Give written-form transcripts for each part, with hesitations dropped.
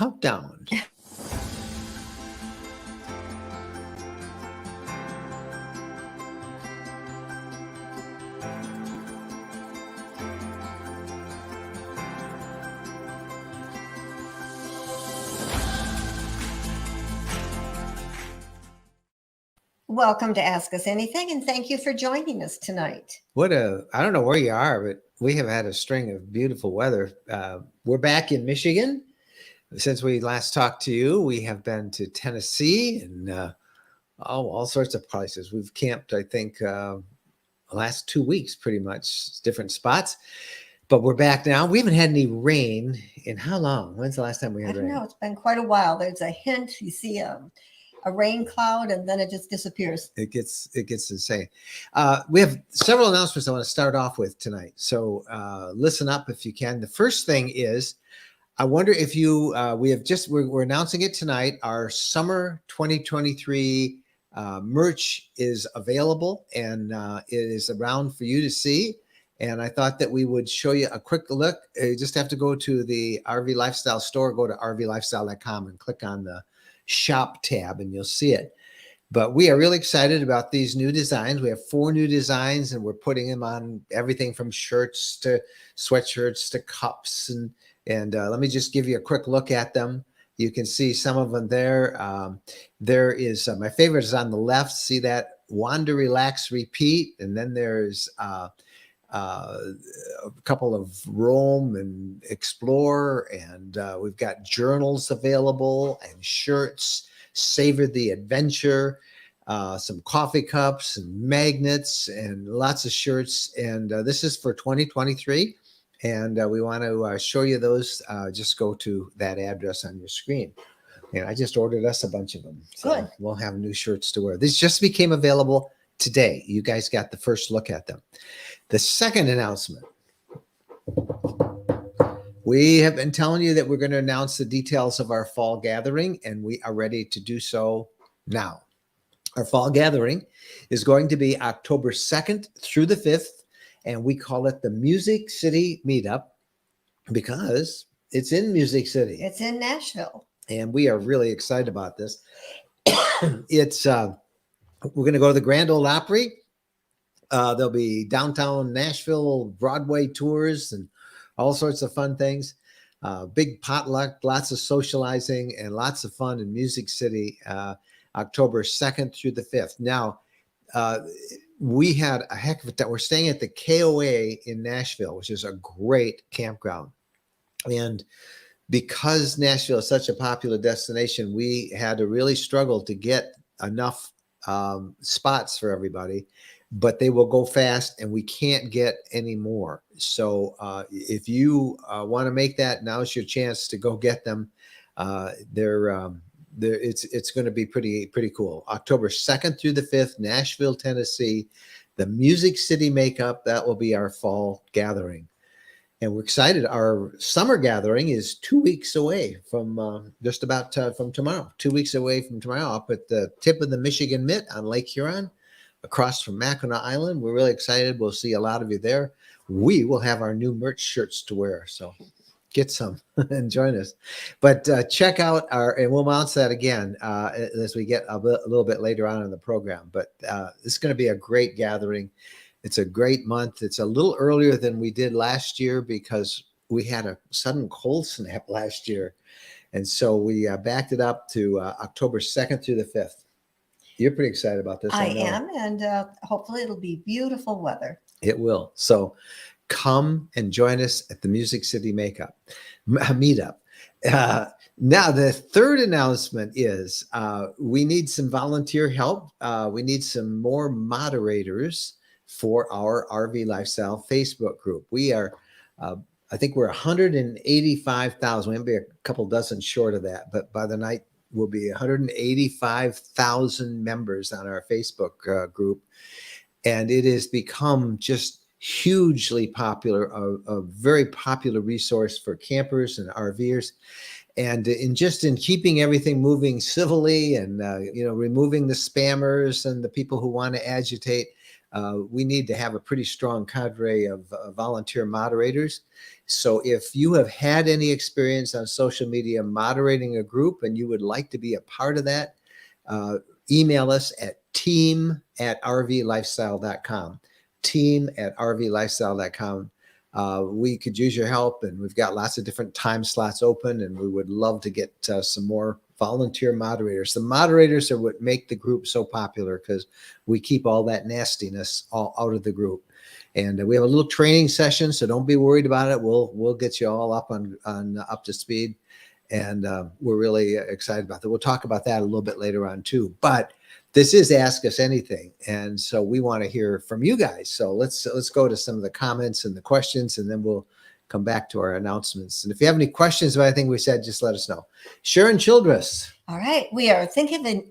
countdown. Welcome to Ask Us Anything, and thank you for joining us tonight. I don't know where you are, but we have had a string of beautiful weather. We're back in Michigan. Since we last talked to you, we have been to Tennessee and all sorts of places. We've camped, I think, the last 2 weeks, pretty much, different spots. But we're back now. We haven't had any rain in how long? When's the last time we had rain? I don't know. It's been quite a while. There's a hint. You see a rain cloud, and then it just disappears. It gets insane. We have several announcements I want to start off with tonight. So listen up if you can. The first thing is, I wonder if you, we're announcing it tonight. Our summer 2023 merch is available, and it is around for you to see. And I thought that we would show you a quick look. You just have to go to the RV Lifestyle store, go to rvlifestyle.com and click on the shop tab and you'll see it. But we are really excited about these new designs. We have 4 new designs and we're putting them on everything from shirts to sweatshirts to cups. And let me just give you a quick look at them. You can see some of them there. There is, my favorite is on the left. See that? Wander, relax, repeat. And then there's a couple of roam and explore, and we've got journals available and shirts, savor the adventure, some coffee cups and magnets and lots of shirts. And this is for 2023. And we want to show you those. Just go to that address on your screen. And I just ordered us a bunch of them. So good. We'll have new shirts to wear. These just became available today. You guys got the first look at them. The second announcement, we have been telling you that we're going to announce the details of our fall gathering, and we are ready to do so now. Our fall gathering is going to be October 2nd through the 5th, and we call it the Music City Meetup because it's in Music City. It's in Nashville. And we are really excited about this. We're going to go to the Grand Ole Opry. There'll be downtown Nashville Broadway tours and all sorts of fun things. Big potluck, lots of socializing, and lots of fun in Music City, October 2nd through the 5th. Now, we had a heck of a time. We're staying at the KOA in Nashville, which is a great campground. And because Nashville is such a popular destination, we had to really struggle to get enough spots for everybody, but they will go fast and we can't get any more. So if you want to make that, now's your chance to go get them. It's going to be pretty cool. October 2nd through the 5th, Nashville, Tennessee, the Music City Makeup. That will be our fall gathering. And we're excited. Our summer gathering is 2 weeks away from just about from tomorrow. 2 weeks away from tomorrow, up at the tip of the Michigan Mitt on Lake Huron, across from Mackinac Island. We're really excited. We'll see a lot of you there. We will have our new merch shirts to wear, so get some and join us. But check out and we'll announce that again as we get a little bit later on in the program. But it's going to be a great gathering. It's a great month. It's a little earlier than we did last year because we had a sudden cold snap last year. And so we backed it up to October 2nd through the 5th. You're pretty excited about this. I am, and hopefully it'll be beautiful weather. It will. So come and join us at the Music City Meetup. Now, the third announcement is we need some volunteer help. We need some more moderators for our RV Lifestyle Facebook group. We are, I think we're 185,000. We'll be a couple dozen short of that, but by the night we'll be 185,000 members on our Facebook group. And it has become just hugely popular, a very popular resource for campers and RVers. And in keeping everything moving civilly and, removing the spammers and the people who want to agitate, we need to have a pretty strong cadre of volunteer moderators. So if you have had any experience on social media moderating a group and you would like to be a part of that, email us at team@rvlifestyle.com. team@rvlifestyle.com. We could use your help, and we've got lots of different time slots open, and we would love to get some more volunteer moderators. The moderators are what make the group so popular, because we keep all that nastiness all out of the group. And we have a little training session, so don't be worried about it. We'll get you all up up to speed, and we're really excited about that. We'll talk about that a little bit later on too. But this is Ask Us Anything, and so we want to hear from you guys. So let's go to some of the comments and the questions, and then we'll come back to our announcements. And if you have any questions about anything we said, just let us know. Sharon Childress. All right. We are thinking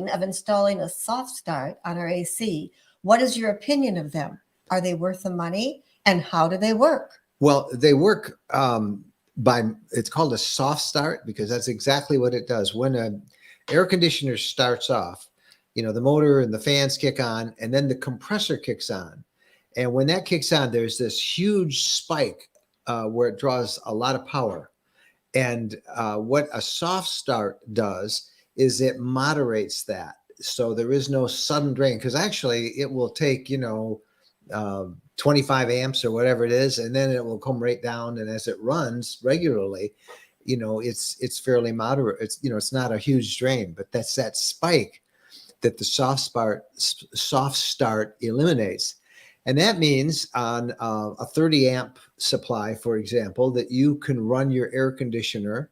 of installing a soft start on our AC. What is your opinion of them? Are they worth the money? And how do they work? Well, they work it's called a soft start, because that's exactly what it does. When an air conditioner starts off, the motor and the fans kick on, and then the compressor kicks on. And when that kicks on, there's this huge spike where it draws a lot of power. And what a soft start does is it moderates that. So there is no sudden drain, because actually it will take, 25 amps or whatever it is, and then it will come right down. And as it runs regularly, it's fairly moderate. It's not a huge drain, but that's that spike that the soft start eliminates. And that means on a 30 amp supply, for example, that you can run your air conditioner,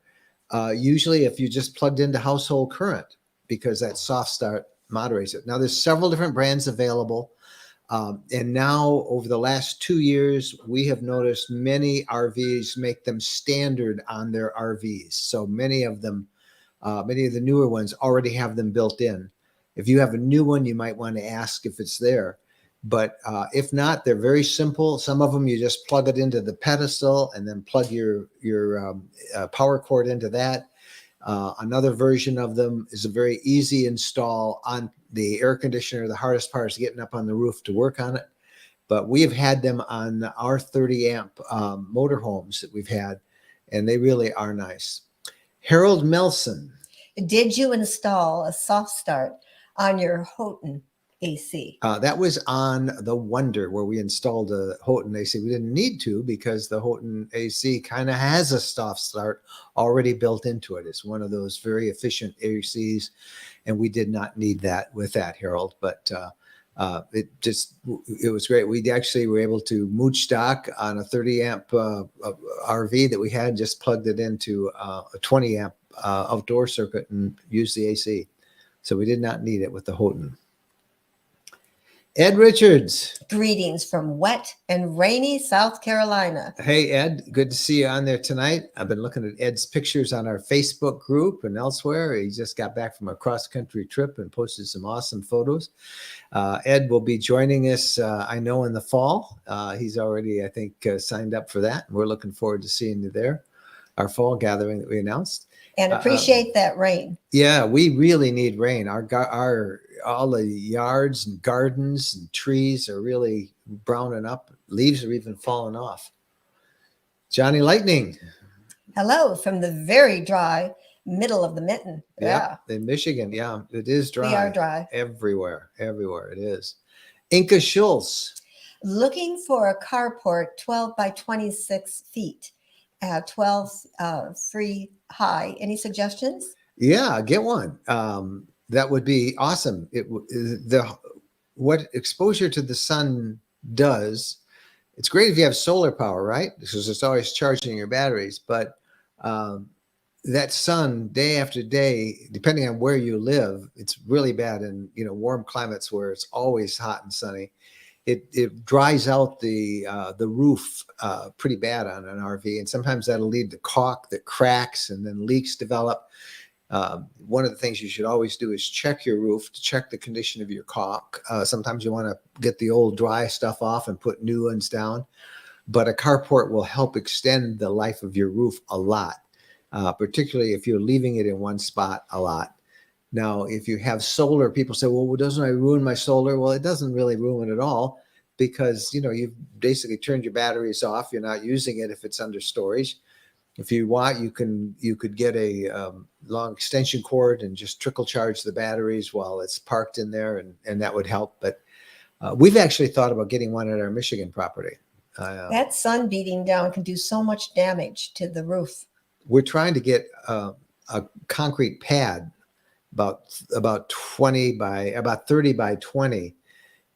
usually if you just plugged into household current, because that soft start moderates it. Now, there's several different brands available. And now over the last 2 years, we have noticed many RVs make them standard on their RVs. So many of them, many of the newer ones already have them built in. If you have a new one, you might want to ask if it's there. But if not, they're very simple. Some of them, you just plug it into the pedestal and then plug your power cord into that. Another version of them is a very easy install on the air conditioner. The hardest part is getting up on the roof to work on it. But we have had them on our 30 amp motorhomes that we've had, and they really are nice. Harold Melson. Did you install a soft start on your Houghton AC? That was on the Wonder, where we installed a Houghton AC. We didn't need to, because the Houghton AC kind of has a soft start already built into it. It's one of those very efficient ACs, and we did not need that with that, Harold. But it was great. We actually were able to mooch stock on a 30 amp RV that we had, just plugged it into a 20 amp outdoor circuit and used the AC. So we did not need it with the Houghton. Ed Richards. Greetings from wet and rainy South Carolina. Hey, Ed, good to see you on there tonight. I've been looking at Ed's pictures on our Facebook group and elsewhere. He just got back from a cross-country trip and posted some awesome photos. Ed will be joining us, I know, in the fall. He's already, I think, signed up for that. We're looking forward to seeing you there, our fall gathering that we announced. And appreciate that rain. Yeah, we really need rain. All the yards and gardens and trees are really browning up. Leaves are even falling off. Johnny Lightning. Hello from the very dry middle of the mitten. Yeah, in Michigan. Yeah, it is dry. We are dry. Everywhere it is. Inka Schultz. Looking for a carport 12 by 26 feet, 12 free high. Any suggestions? Yeah, get one. That would be awesome. What exposure to the sun does, it's great if you have solar power, right? Because it's always charging your batteries. But that sun, day after day, depending on where you live, it's really bad in warm climates where it's always hot and sunny. It dries out the roof pretty bad on an RV, and sometimes that'll lead to caulk that cracks and then leaks develop. One of the things you should always do is check your roof to check the condition of your caulk. Sometimes you want to get the old dry stuff off and put new ones down, but a carport will help extend the life of your roof a lot, particularly if you're leaving it in one spot a lot. Now, if you have solar, people say, well, doesn't it ruin my solar? Well, it doesn't really ruin it at all because, you've basically turned your batteries off. You're not using it if it's under storage. If you want, you could get a long extension cord and just trickle charge the batteries while it's parked in there, and that would help. But we've actually thought about getting one at our Michigan property. That sun beating down can do so much damage to the roof. We're trying to get a concrete pad about 30 by 20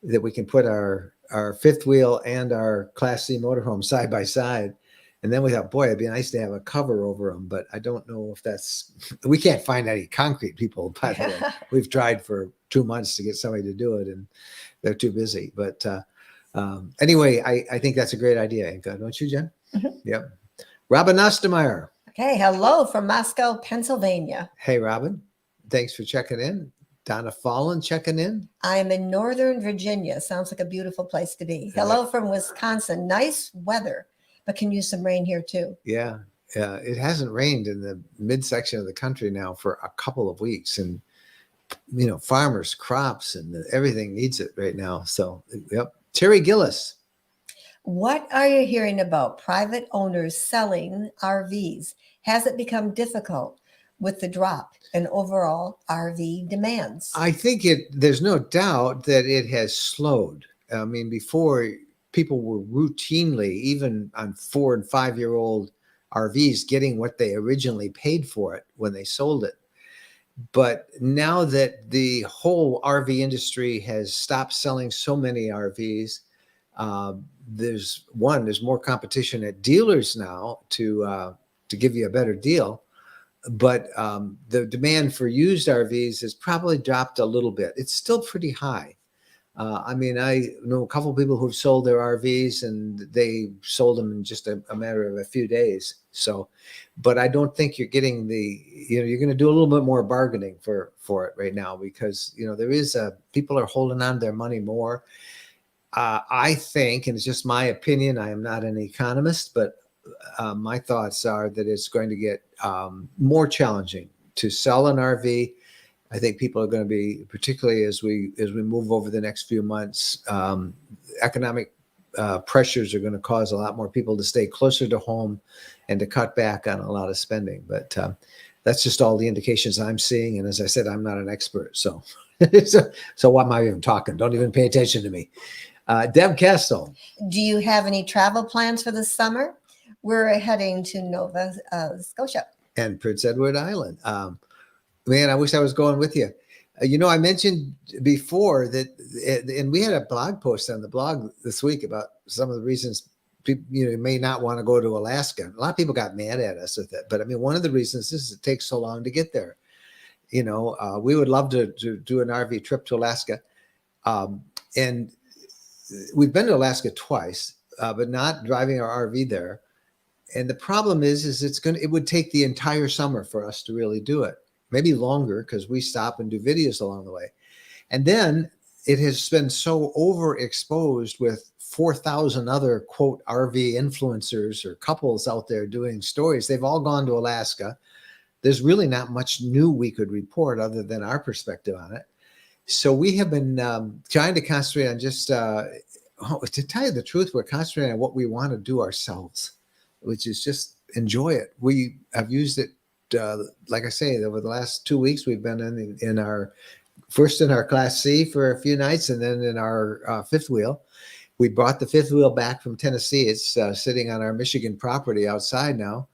that we can put our fifth wheel and our Class C motorhome side by side. And then we thought, boy, it'd be nice to have a cover over them, but I don't know if we can't find any concrete people, by the way. We've tried for 2 months to get somebody to do it and they're too busy. But anyway, I think that's a great idea, Inka, don't you, Jen? Mm-hmm. Yep. Robin Ostermeyer. Okay, hello from Moscow, Pennsylvania. Hey, Robin. Thanks for checking in. Donna Fallon checking in. I'm in Northern Virginia. Sounds like a beautiful place to be. Hello from Wisconsin. Nice weather, but can use some rain here too. Yeah. It hasn't rained in the midsection of the country now for a couple of weeks. And, farmers, crops, and everything needs it right now. So, yep. Terry Gillis. What are you hearing about private owners selling RVs? Has it become difficult with the drop in overall RV demands? I think there's no doubt that it has slowed. I mean, before people were routinely, even on 4 and 5 year old RVs, getting what they originally paid for it when they sold it. But now that the whole RV industry has stopped selling so many RVs, there's more competition at dealers now to give you a better deal. But the demand for used RVs has probably dropped a little bit. It's still pretty high. I know a couple of people who've sold their RVs and they sold them in just a matter of a few days. So, but I don't think you're getting you're going to do a little bit more bargaining for it right now because, people are holding on to their money more. I think, and it's just my opinion, I am not an economist, but my thoughts are that it's going to get more challenging to sell an RV. I think people are going to be, particularly as we move over the next few months, economic pressures are going to cause a lot more people to stay closer to home and to cut back on a lot of spending. But that's just all the indications I'm seeing. And as I said, I'm not an expert. So, so why am I even talking? Don't even pay attention to me. Deb Castle. Do you have any travel plans for the summer? We're heading to Nova Scotia. And Prince Edward Island. Man, I wish I was going with you. I mentioned before that, and we had a blog post on the blog this week about some of the reasons people, may not want to go to Alaska. A lot of people got mad at us with it, but one of the reasons is it takes so long to get there. We would love to do an RV trip to Alaska, and we've been to Alaska twice, but not driving our RV there. And the problem is it would take the entire summer for us to really do it. Maybe longer because we stop and do videos along the way. And then it has been so overexposed with 4,000 other quote RV influencers or couples out there doing stories. They've all gone to Alaska. There's really not much new we could report other than our perspective on it. So we have been trying to concentrate on just, to tell you the truth, we're concentrating on what we want to do ourselves, which is just enjoy it. We have used it. Like I say, over the last 2 weeks, we've been in our Class C for a few nights, and then in our fifth wheel. We brought the fifth wheel back from Tennessee. It's sitting on our Michigan property outside now,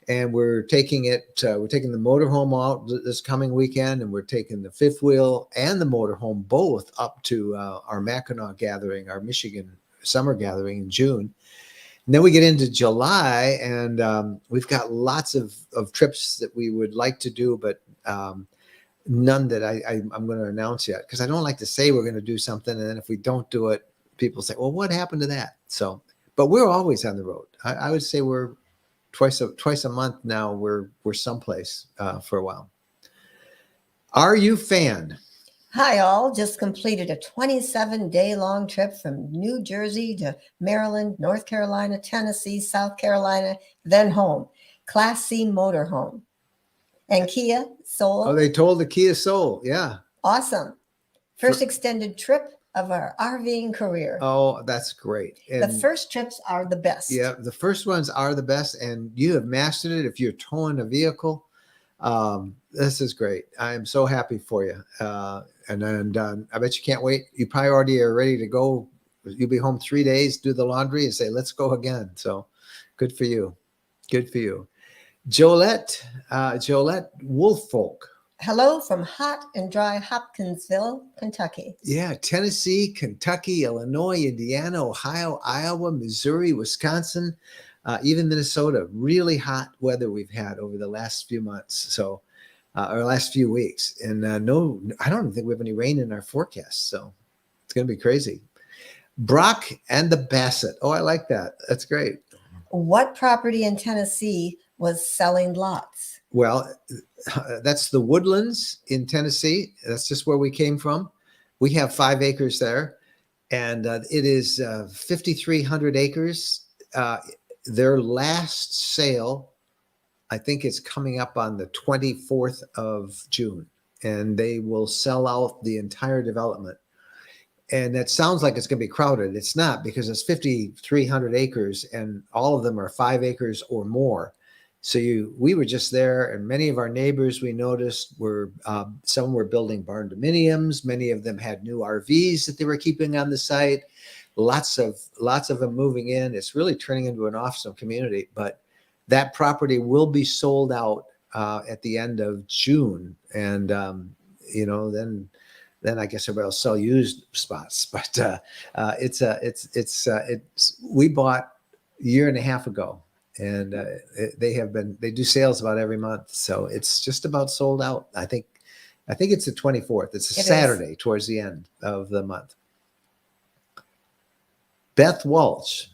and we're taking it. We're taking the motorhome out this coming weekend, and we're taking the fifth wheel and the motorhome both up to our Mackinac gathering, our Michigan summer gathering in June. And then we get into July, and we've got lots of trips that we would like to do, but none that I'm going to announce yet because I don't like to say we're going to do something, and then if we don't do it, people say, "Well, what happened to that?" So, but we're always on the road. I would say we're twice a month now. We're someplace for a while. Are you fan? Hi, all. Just completed a 27-day-long trip from New Jersey to Maryland, North Carolina, Tennessee, South Carolina, then home. Class C motorhome. And Kia Soul. Oh, they told the Kia Soul. Yeah. Awesome. First extended trip of our RVing career. Oh, that's great. And the first trips are the best. yeah, the first ones are the best, and you have mastered it. If you're towing a vehicle, this is great. I am so happy for you. And I bet you can't wait. You probably already are ready to go. You'll be home 3 days, do the laundry, and say, let's go again. So good for you. Good for you. Jolette Wolfolk. Hello from hot and dry Hopkinsville, Kentucky. Yeah, Tennessee, Kentucky, Illinois, Indiana, Ohio, Iowa, Missouri, Wisconsin, even Minnesota. Really hot weather we've had over the last few months, so or last few weeks. And no, I don't think we have any rain in our forecast, so it's going to be crazy. Brock and the Bassett. Oh, I like that. That's great. What property in Tennessee was selling lots? Well, that's the Woodlands in Tennessee. That's just where we came from. We have 5 acres there, and it is 5,300 acres. Their last sale, I think it's coming up on the 24th of June, and they will sell out the entire development. And that sounds like it's going to be crowded. It's not, because it's 5,300 acres, and all of them are 5 acres or more. So we were just there, and many of our neighbors we noticed were some were building barn dominiums. Many of them had new RVs that they were keeping on the site. Lots of them moving in. It's really turning into an awesome community. But that property will be sold out at the end of June, and then I guess everybody will sell used spots. But we bought a year and a half ago. And they do sales about every month, so it's just about sold out. I think it's the 24th. It's a Saturday towards the end of the month. Beth Walsh.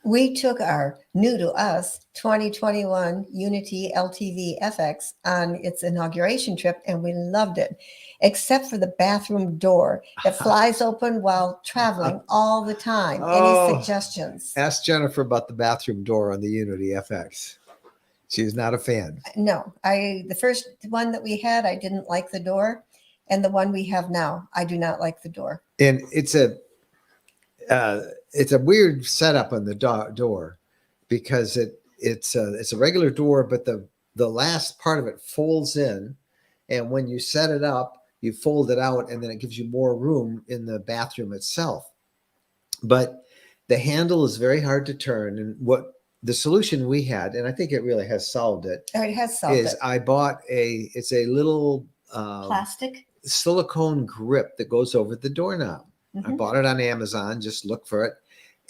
We took our new to us 2021 Unity LTV FX on its inauguration trip, and we loved it, except for the bathroom door that flies open while traveling all the time. Any suggestions? Ask Jennifer about the bathroom door on the Unity FX. She's not a fan. No, the first one that we had, I didn't like the door, and the one we have now, I do not like the door. And it's a weird setup on the door, because it's a regular door, but the last part of it folds in, and when you set it up, you fold it out, and then it gives you more room in the bathroom itself. But the handle is very hard to turn, and what the solution we had, and I think it really has solved it. It has solved it. I bought it's a little plastic silicone grip that goes over the doorknob. I bought it on Amazon. Just look for it,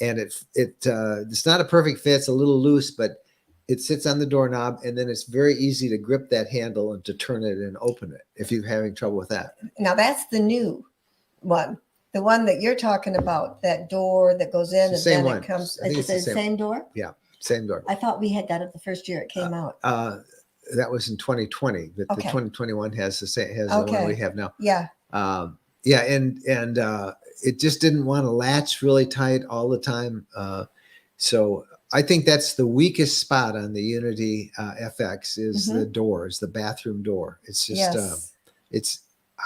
and it's not a perfect fit. It's a little loose, but it sits on the doorknob, and then it's very easy to grip that handle and to turn it and open it if you're having trouble with that. Now that's the new one. The one that you're talking about, that door that goes in and then it comes. Is it the same door? Yeah, same door. I thought we had that the first year it came out. That was in 2020, but the 2021 has the one we have now. Yeah. Yeah, and it just didn't want to latch really tight all the time. So I think that's the weakest spot on the Unity FX is the doors, the bathroom door. It's just, it's,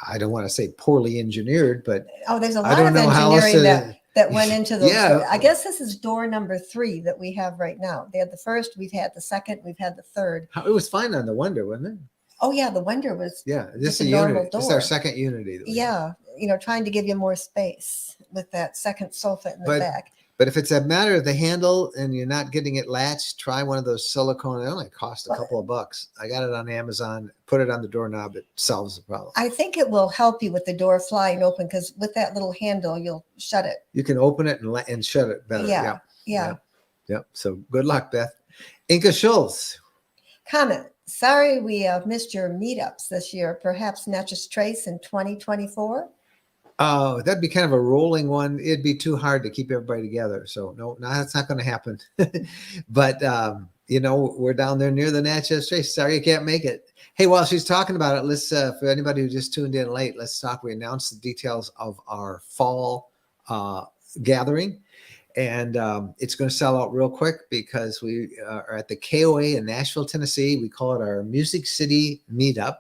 I don't want to say poorly engineered, but there's a lot of engineering that went into those. Yeah. I guess this is door number 3 that we have right now. They had the first, we've had the second, we've had the third. It was fine on the Wonder, wasn't it? Oh yeah, the Wonder was this is is a normal Unity. door. This is our second Unity. Yeah, trying to give you more space with that second sofa in the back. But if it's a matter of the handle and you're not getting it latched, try one of those silicone. It only cost a couple of bucks. I got it on Amazon. Put it on the doorknob. It solves the problem. I think it will help you with the door flying open, because with that little handle, you'll shut it. You can open it and shut it better. Yeah. So good luck, Beth. Inka Schultz. Comment. Sorry we missed your meetups this year. Perhaps Natchez Trace in 2024? Oh, that'd be kind of a rolling one. It'd be too hard to keep everybody together. So no, that's not going to happen. But, we're down there near the Natchez Trace. Sorry you can't make it. Hey, while she's talking about it, let's, for anybody who just tuned in late, let's talk. We announced the details of our fall gathering. And it's going to sell out real quick because we are at the KOA in Nashville, Tennessee. We call it our Music City Meetup,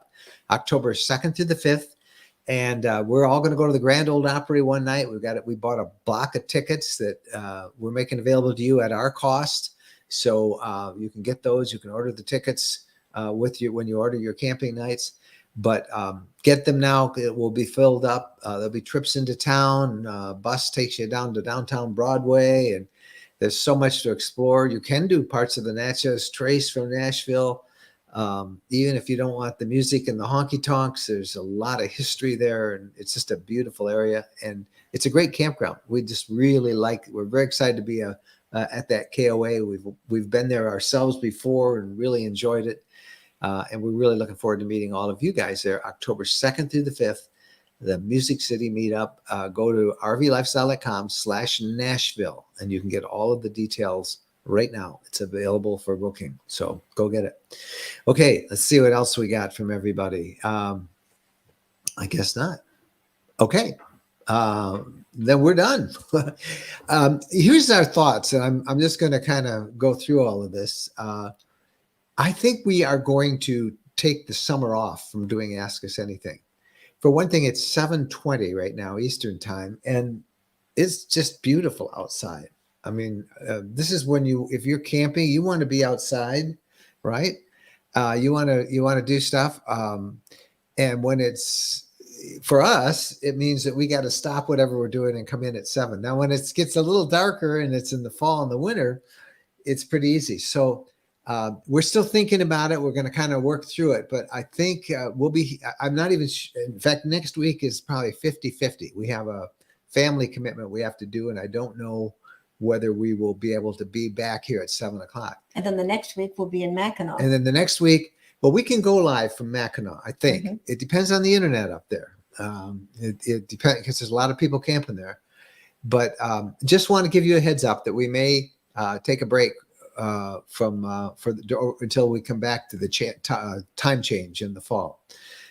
October 2nd through the 5th. And we're all going to go to the Grand Ole Opry one night. We bought a block of tickets that we're making available to you at our cost. So you can get those. You can order the tickets with you when you order your camping nights. But get them now. It will be filled up. There'll be trips into town. Bus takes you down to downtown Broadway, and there's so much to explore. You can do parts of the Natchez Trace from Nashville. Even if you don't want the music and the honky tonks, there's a lot of history there, and it's just a beautiful area, and it's a great campground. We just really we're very excited to be at that KOA. We've been there ourselves before and really enjoyed it. And we're really looking forward to meeting all of you guys there, October 2nd through the 5th, the Music City Meetup. Go to rvlifestyle.com/Nashville, and you can get all of the details right now. It's available for booking. So go get it. Okay, let's see what else we got from everybody. I guess not. Okay. Then we're done. Here's our thoughts, and I'm just going to kind of go through all of this. I think we are going to take the summer off from doing Ask Us Anything. For one thing, it's 7:20 right now, Eastern time, and it's just beautiful outside. I mean, this is when if you're camping, you want to be outside, right? You want to do stuff. And when it's, for us, it means that we got to stop whatever we're doing and come in at 7. Now, when it gets a little darker and it's in the fall and the winter, it's pretty easy. So we're still thinking about it. We're going to kind of work through it, but I think I'm not even, in fact, next week is probably 50-50. We have a family commitment we have to do, and I don't know whether we will be able to be back here at 7 o'clock. And then the next week we'll be in Mackinac. And then the next week, well, we can go live from Mackinac, I think. Mm-hmm. It depends on the internet up there. It depends, because there's a lot of people camping there. But just want to give you a heads up that we may take a break until we come back to the time change in the fall.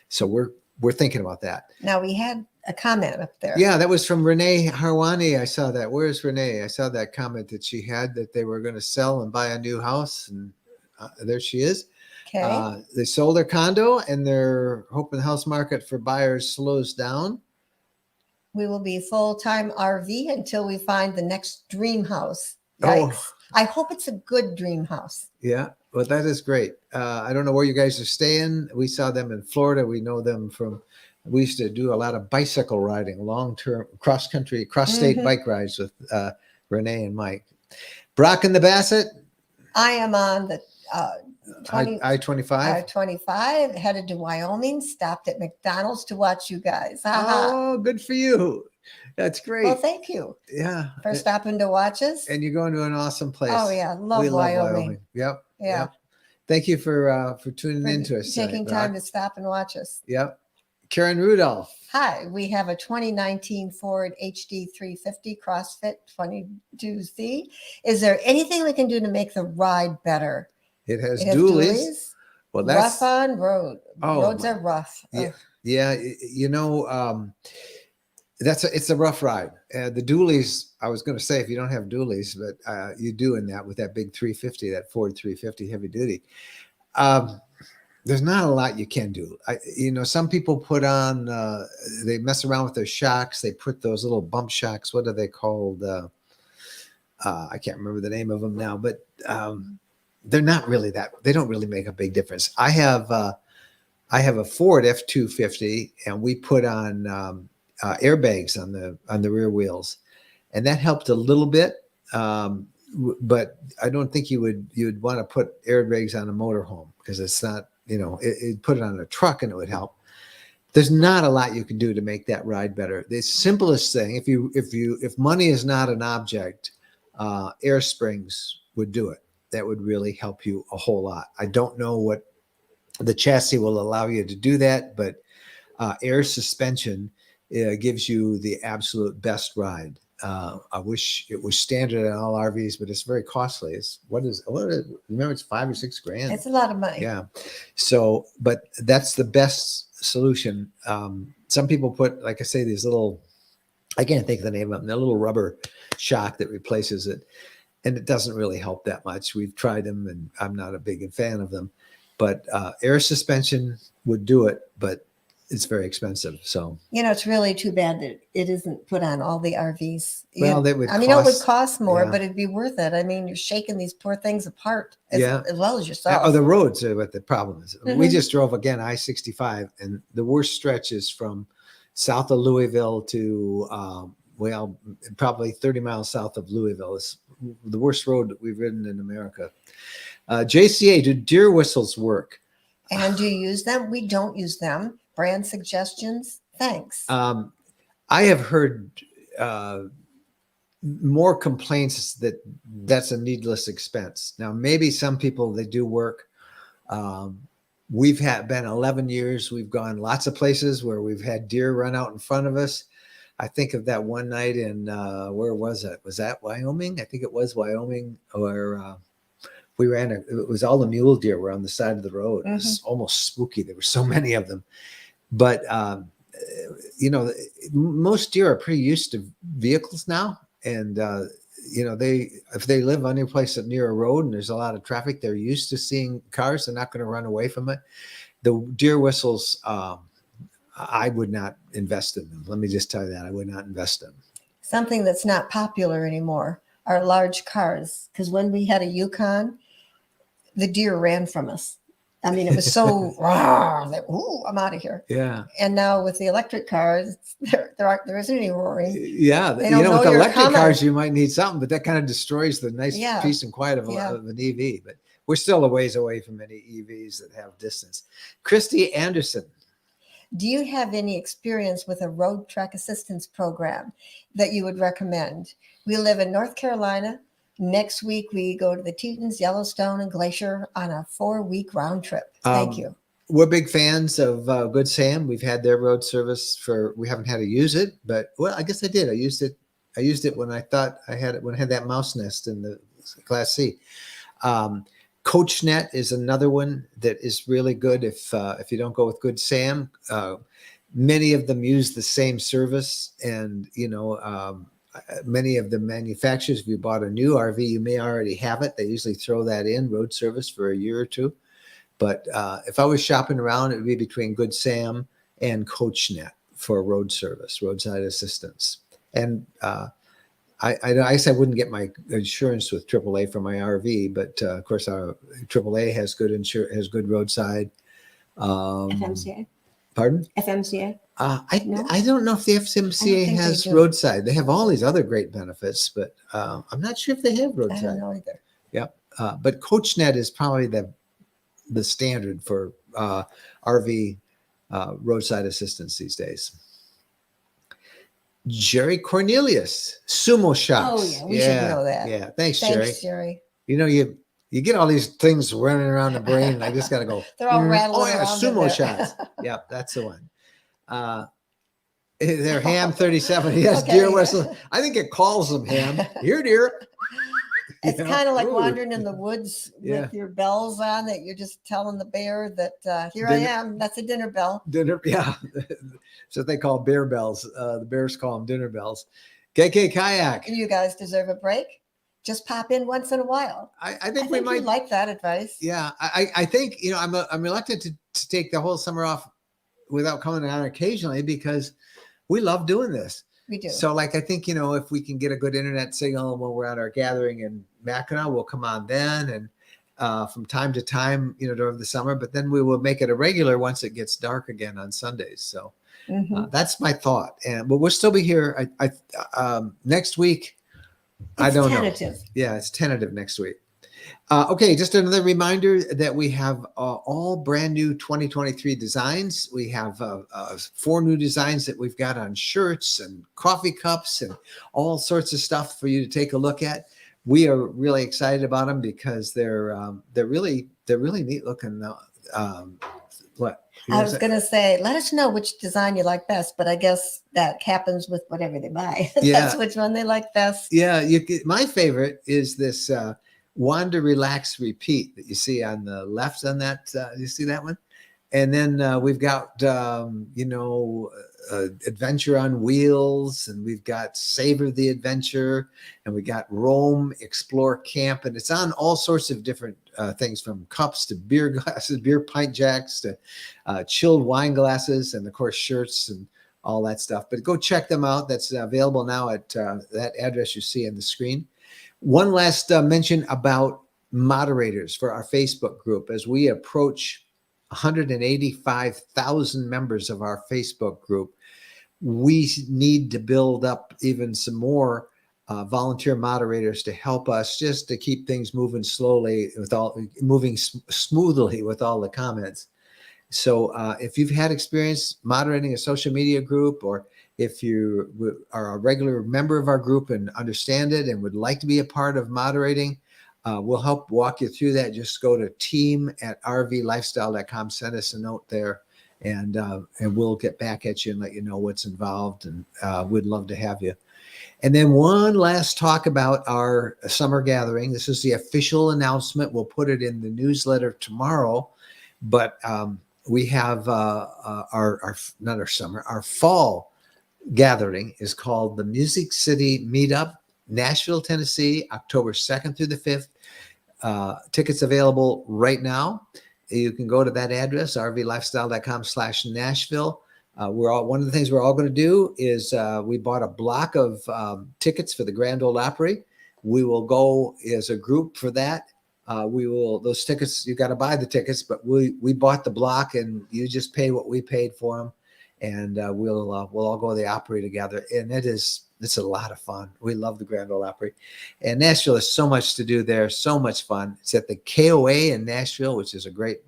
So we're thinking about that. Now, we had a comment up there. Yeah, that was from Renee Harwani. I saw that. Where's Renee? I saw that comment that she had, that they were going to sell and buy a new house, and there she is. Okay. They sold their condo, and they're hoping the house market for buyers slows down. We will be full-time RV until we find the next dream house. Yikes. Oh. I hope it's a good dream house. Yeah, well, that is great. I don't know where you guys are staying. We saw them in Florida. We know them we used to do a lot of bicycle riding, long-term cross-country, cross-state bike rides with Renee and Mike. Brock and the Bassett. I am on the I-25. I-25, headed to Wyoming, stopped at McDonald's to watch you guys. Oh, good for you. That's great. Well, thank you. Yeah. For stopping to watch us. And you're going to an awesome place. Oh, yeah. Love Wyoming. Yep. Yeah. Yep. Thank you for tuning in to us. Taking time to stop and watch us. Yep. Karen Rudolph. Hi, we have a 2019 Ford HD 350 CrossFit 22C. Is there anything we can do to make the ride better? It has dualies. Well, that's rough on road. Roads are rough. Yeah. Yeah. You know, it's a rough ride. The dualies, I was going to say, if you don't have dualies, but you do in that with that big 350, that Ford 350 heavy duty. There's not a lot you can do. Some people put on, they mess around with their shocks. They put those little bump shocks. What are they called? I can't remember the name of them now, but they're not really they don't really make a big difference. I have a Ford F-250, and we put on airbags on the rear wheels, and that helped a little bit. But I don't think you'd want to put airbags on a motorhome, because it's not, it put it on a truck and it would help. There's not a lot you can do to make that ride better. The simplest thing, if money is not an object, air springs would do it. That would really help you a whole lot. I don't know what the chassis will allow you to do that, but air suspension gives you the absolute best ride. I wish it was standard in all RVs, but it's very costly. Remember, it's $5 or $6 grand. It's a lot of money. Yeah. So, but that's the best solution. Some people put, like I say, these little I can't think of the name of them. The little rubber shock that replaces it. And it doesn't really help that much. We've tried them and I'm not a big fan of them, but air suspension would do it, but it's very expensive. So, It's really too bad that it isn't put on all the RVs. well, they would I mean, it would cost, cost more, yeah. but it'd be worth it. I mean, you're shaking these poor things apart Yeah. as well as yourself. Oh, the roads are what the problem is. We Mhm. just drove again, I-65, and the worst stretch is from south of Louisville to, well, probably 30 miles south of Louisville. It's the worst road that we've ridden in America. JCA, do deer whistles work? And do you use them? We don't use them. Brand suggestions? Thanks. I have heard more complaints that that's a needless expense. Now, maybe some people, they do work. We've been 11 years. We've gone lots of places where we've had deer run out in front of us. I think of that one night in, where was it? Was that Wyoming? I think it was Wyoming, where we ran, it was all the mule deer were on the side of the road. It was almost spooky. There were so many of them. But, most deer are pretty used to vehicles now. And, if they live any place near a road and there's a lot of traffic, they're used to seeing cars. They're not going to run away from it. The deer whistles, I would not invest in them. Let me just tell you that I would not invest in them. Something that's not popular anymore are large cars. Because when we had a Yukon, the deer ran from us. I mean, it was so raw that, ooh, I'm out of here. Yeah. And now with the electric cars, there isn't any roaring. Yeah. They don't know with the you're electric coming. cars, you might need something, but that kind of destroys the nice Yeah. peace and quiet of an EV. But we're still a ways away from any EVs that have distance. Christy Anderson. Do you have any experience with a road track assistance program that you would recommend? We live in North Carolina. Next week, we go to the Tetons, Yellowstone, and Glacier on a 4-week round trip. Thank you. We're big fans of Good Sam. We've had their road service we haven't had to use it, but well, I guess I did. I used it when I thought I had it, when I had that mouse nest in the Class C. CoachNet is another one that is really good if you don't go with Good Sam. Many of them use the same service, and many of the manufacturers, if you bought a new RV, you may already have it. They usually throw that in road service for a year or two. But if I was shopping around, it would be between Good Sam and CoachNet for road service, roadside assistance. And I said I wouldn't get my insurance with AAA for my RV, but of course our AAA has good has good roadside. FMCA? Pardon? FMCA? I don't know if the FMCA has roadside. They have all these other great benefits, but I'm not sure if they have roadside. I don't know either. Yep. But CoachNet is probably the standard for RV roadside assistance these days. Jerry Cornelius, Sumo Shops. Oh, yeah, we should know that. Yeah, thanks, Jerry. Jerry. You get all these things running around the brain, and I just got to go. They're all rattling around. Sumo Shots. Yep, that's the one. They're Ham 37. He has deer whistle. I think it calls them Ham. Here, deer. It's kind of like wandering in the woods with your bells on, that you're just telling the bear that here I am. That's a dinner bell. Dinner, yeah. So they call bear bells. The bears call them dinner bells. KK Kayak. You guys deserve a break. Just pop in once in a while. I think we might you'd like that advice. Yeah, I think I'm reluctant to take the whole summer off without coming on occasionally, because we love doing this. We do. So I think, if we can get a good internet signal when we're at our gathering in Mackinac, we'll come on then. And from time to time, during the summer, but then we will make it a regular once it gets dark again on Sundays. So that's my thought. But we'll still be here. Next week. I don't know. Yeah, it's tentative next week. Okay, just another reminder that we have all brand new 2023 designs. We have 4 new designs that we've got on shirts and coffee cups and all sorts of stuff for you to take a look at. We are really excited about them because they're really neat looking. What? I was going to say, let us know which design you like best, but I guess that happens with whatever they buy. That's which one they like best. Yeah, my favorite is this Wander, Relax, Repeat that you see on the left on that. You see that one? And then we've got, Adventure on Wheels, and we've got Savor the Adventure, and we got Roam, Explore Camp, and it's on all sorts of different things, from cups to beer glasses, beer pint jacks to chilled wine glasses, and of course shirts and all that stuff. But go check them out. That's available now at that address you see on the screen. One last mention about moderators for our Facebook group. As we approach 185,000 members of our Facebook group, we need to build up even some more volunteer moderators to help us, just to keep things moving smoothly with all the comments. So if you've had experience moderating a social media group, or if you are a regular member of our group and understand it and would like to be a part of moderating, we'll help walk you through that. Just go to team@rvlifestyle.com, send us a note there, and we'll get back at you and let you know what's involved, and we'd love to have you. And then one last talk about our summer gathering. This is the official announcement. We'll put it in the newsletter tomorrow, but we have our fall gathering is called the Music City Meetup, Nashville, Tennessee, October 2nd through the 5th. Tickets available right now. You can go to that address, rvlifestyle.com/Nashville. One of the things we're all going to do is we bought a block of tickets for the Grand Ole Opry. We will go as a group for that. Those tickets, you got to buy the tickets, but we bought the block, and you just pay what we paid for them. And we'll all go to the Opry together. And it's a lot of fun. We love the Grand Ole Opry. And Nashville has so much to do there, so much fun. It's at the KOA in Nashville, which is a great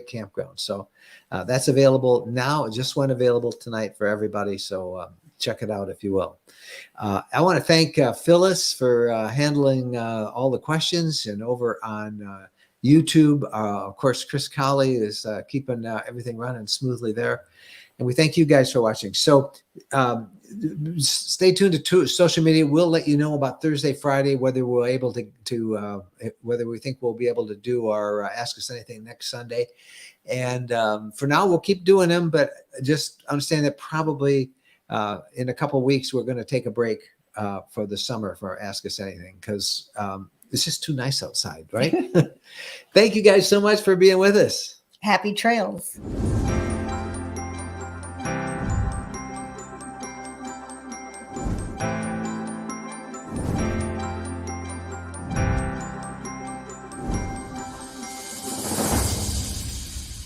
campground. So that's available now. It just went available tonight for everybody. So check it out if you will. I want to thank Phyllis for handling all the questions, and over on YouTube, of course, Chris Colley is keeping everything running smoothly there. And we thank you guys for watching. So stay tuned to social media. We'll let you know about Thursday, Friday, whether we're able to whether we think we'll be able to do our Ask Us Anything next Sunday. And for now, we'll keep doing them, but just understand that probably in a couple of weeks, we're going to take a break for the summer for Ask Us Anything, because it's just too nice outside, right? Thank you guys so much for being with us. Happy trails.